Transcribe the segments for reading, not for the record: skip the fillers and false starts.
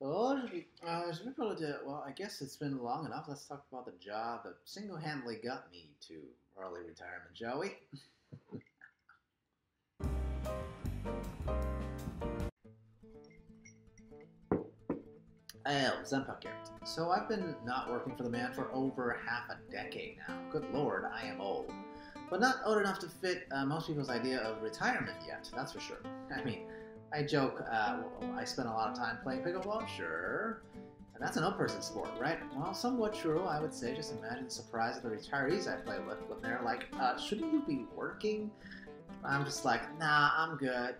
Well, well, I guess it's been long enough. Let's talk about the job that single-handedly got me to early retirement, shall we? Oh, Zempak here. So I've been not working for the man for over half a decade now. Good lord, I am old. But not old enough to fit most people's idea of retirement yet, that's for sure. I mean, I joke, I spend a lot of time playing pickleball, sure. And that's an old person sport, right? Well, somewhat true, I would say. Just imagine the surprise of the retirees I play with when they're like, shouldn't you be working? I'm just like, nah, I'm good.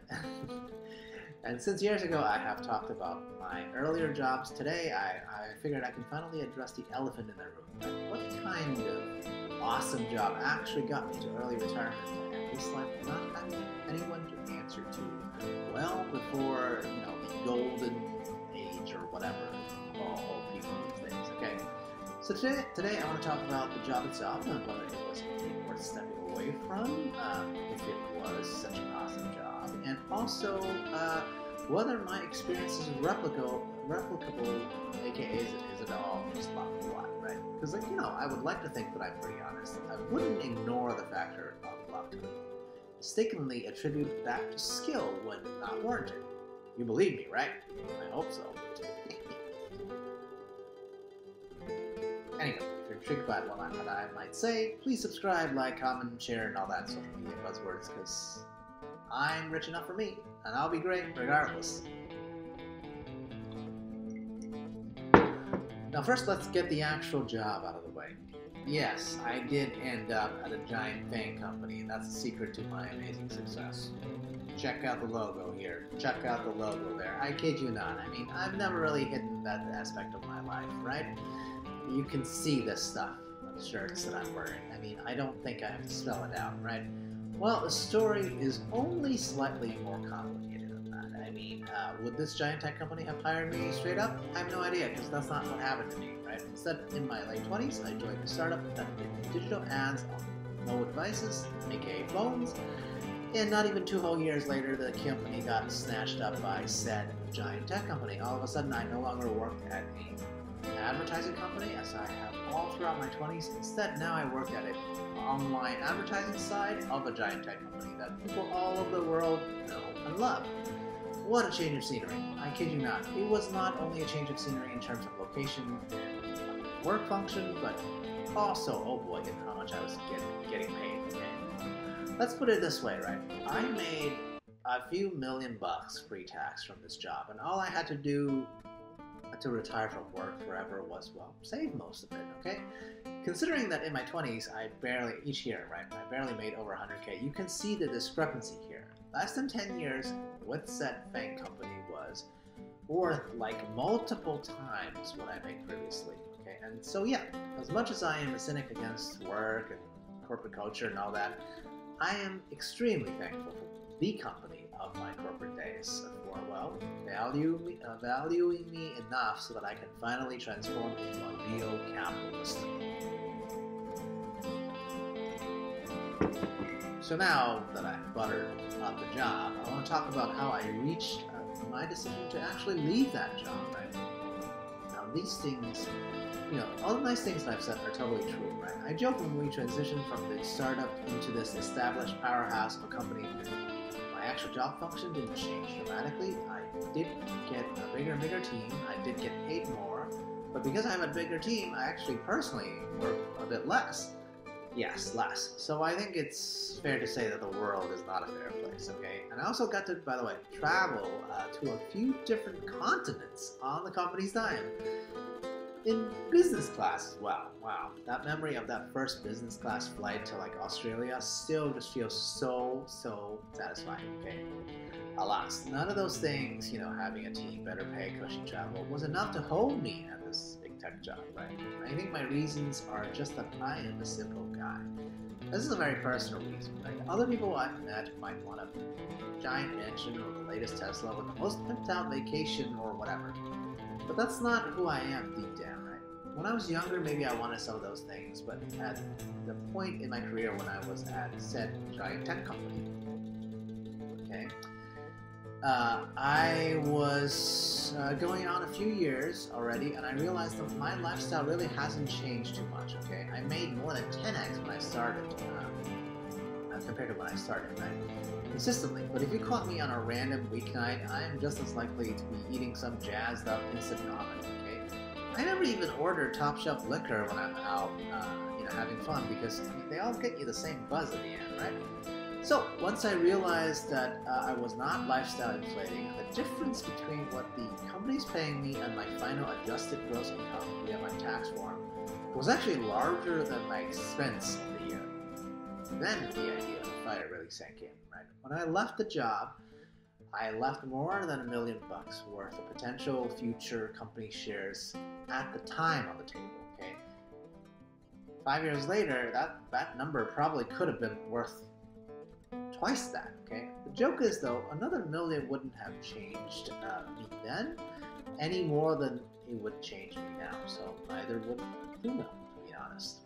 And since years ago I have talked about my earlier jobs, today I figured I can finally address the elephant in the room. Like, what kind of awesome job actually got me to early retirement and just like not having anyone to answer to well before, the golden age or whatever all old people these days, okay? So today I want to talk about the job itself and whether it was worth stepping away from, if it was such an awesome job, and also whether my experience is replicable, aka is it all just luck or what, right? Because I would like to think that I'm pretty honest. I wouldn't ignore the factor of luck and mistakenly attribute that to skill when not warranted. You believe me, right? I hope so. Anyway, if you're intrigued by what I might say, please subscribe, like, comment, share, and all that social media buzzwords, because I'm rich enough for me, and I'll be great regardless. Now first, let's get the actual job out of the way. Yes, I did end up at a giant FANG company, and that's the secret to my amazing success. Check out the logo here. Check out the logo there. I kid you not. I mean, I've never really hidden that aspect of my life, right? You can see this stuff on the shirts that I'm wearing. I mean, I don't think I have to spell it out, right? Well, the story is only slightly more complicated than that. I mean, would this giant tech company have hired me straight up? I have no idea, because that's not what happened to me, right? Instead, in my late 20s, I joined a startup that did digital ads on mobile devices, aka phones, and not even 2 whole years later, the company got snatched up by said giant tech company. All of a sudden, I no longer worked at an advertising company, as I have all throughout my 20s. Instead, now I work at an online advertising side of a giant tech company that people all over the world know and love. What a change of scenery. I kid you not. It was not only a change of scenery in terms of location and work function, but also, oh boy, in how much I was getting paid. Okay? Let's put it this way, right? I made a few $1,000,000 pre-tax from this job, and all I had to do to retire from work forever was, well, save most of it, okay? Considering that in my 20s, each year, right, I barely made over 100K, you can see the discrepancy here. Less than 10 years with said FANG company was worth like multiple times what I made previously, okay? And so yeah, as much as I am a cynic against work and corporate culture and all that, I am extremely thankful for the company of my corporate days for, well, valuing me enough so that I can finally transform into a real capitalist. So now that I've buttered up the job, I want to talk about how I reached my decision to actually leave that job, right? Now these things, all the nice things that I've said are totally true, right? I joke when we transitioned from the startup into this established powerhouse of a company, my actual job function didn't change dramatically. I did get a bigger and bigger team. I did get paid more, but because I have a bigger team, I actually personally work a bit less. Yes, less. So I think it's fair to say that the world is not a fair place, okay? And I also got to, by the way, travel to a few different continents on the company's dime. In business class as well. Wow, that memory of that first business class flight to like Australia still just feels so satisfying, okay? Alas, none of those things, having a team, better pay, cushy travel, was enough to hold me at this big tech job, right? I think my reasons are just that I am a simple guy. This is a very personal reason, right? Other people I've met might want a giant mansion or the latest Tesla with the most pimped out vacation or whatever. But that's not who I am deep down, right? When I was younger, maybe I wanted some of those things, but at the point in my career when I was at said giant tech company, okay, I was going on a few years already, and I realized that my lifestyle really hasn't changed too much, okay? I made more than 10x when I started, compared to when I started, right? Consistently. But if you caught me on a random weeknight, I am just as likely to be eating some jazzed up instant ramen, okay? I never even order top shelf liquor when I'm out, having fun, because they all get you the same buzz in the end, right? So once I realized that I was not lifestyle inflating, the difference between what the company's paying me and my final adjusted gross income via my tax form was actually larger than my expense of the year. Then the idea of fire really sank in, right? When I left the job, I left more than $1 million worth of potential future company shares at the time on the table, okay? 5 years later, that number probably could have been worth twice that, okay? The joke is, though, another $1 million wouldn't have changed me then any more than it would change me now, so neither would Luna, to be honest.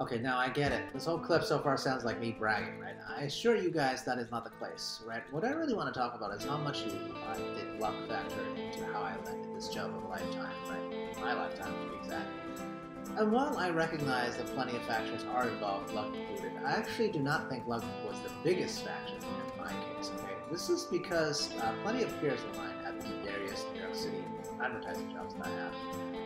Okay, now I get it. This whole clip so far sounds like me bragging, right? I assure you guys that is not the case, right? What I really want to talk about is how much did luck factor into how I landed this job of a lifetime, right? My lifetime, to be exact. And while I recognize that plenty of factors are involved, luck included, I actually do not think luck was the biggest factor in my case, okay? This is because plenty of peers of mine at the various New York City advertising jobs that I have,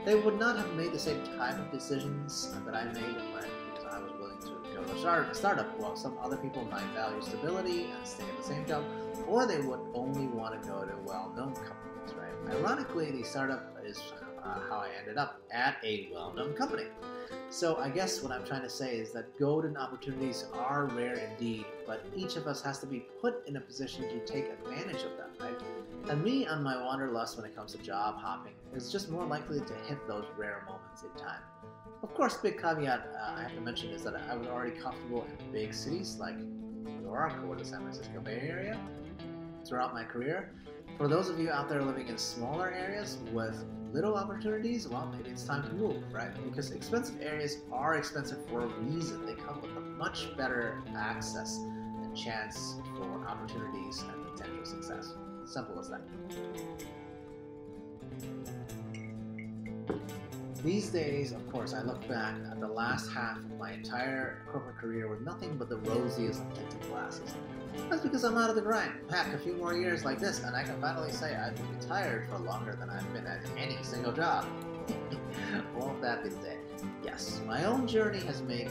they would not have made the same type of decisions that I made because I was willing to go to a startup, while some other people might value stability and stay at the same job, or they would only want to go to well-known companies, right? Ironically, the startup is how I ended up at a well-known company. So I guess what I'm trying to say is that golden opportunities are rare indeed, but each of us has to be put in a position to take advantage of them, right? And me on my wanderlust when it comes to job hopping is just more likely to hit those rare moments in time. Of course, big caveat I have to mention is that I was already comfortable in big cities like New York or the San Francisco Bay Area throughout my career. For those of you out there living in smaller areas with little opportunities, well, maybe it's time to move, right? Because expensive areas are expensive for a reason. They come with a much better access and chance for opportunities and potential success. Simple as that. These days, of course, I look back at the last half of my entire corporate career with nothing but the rosiest of tinted glasses. That's because I'm out of the grind. Heck, a few more years like this, and I can finally say I've been retired for longer than I've been at any single job. Won't that be the day? Yes, my own journey was made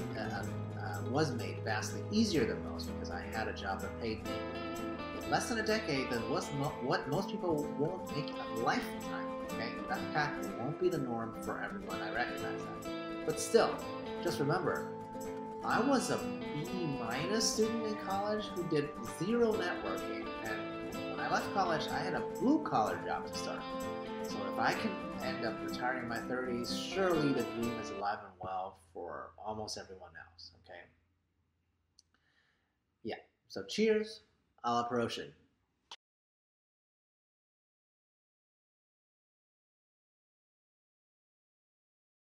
vastly easier than most because I had a job that paid me in less than a decade than what most people won't make in a lifetime. Okay, that path won't be the norm for everyone. I recognize that, but still, just remember, I was a B- student in college who did zero networking, and when I left college, I had a blue-collar job to start. So if I can end up retiring in my 30s, surely the dream is alive and well for almost everyone else, okay? Yeah, so cheers, a la Protion.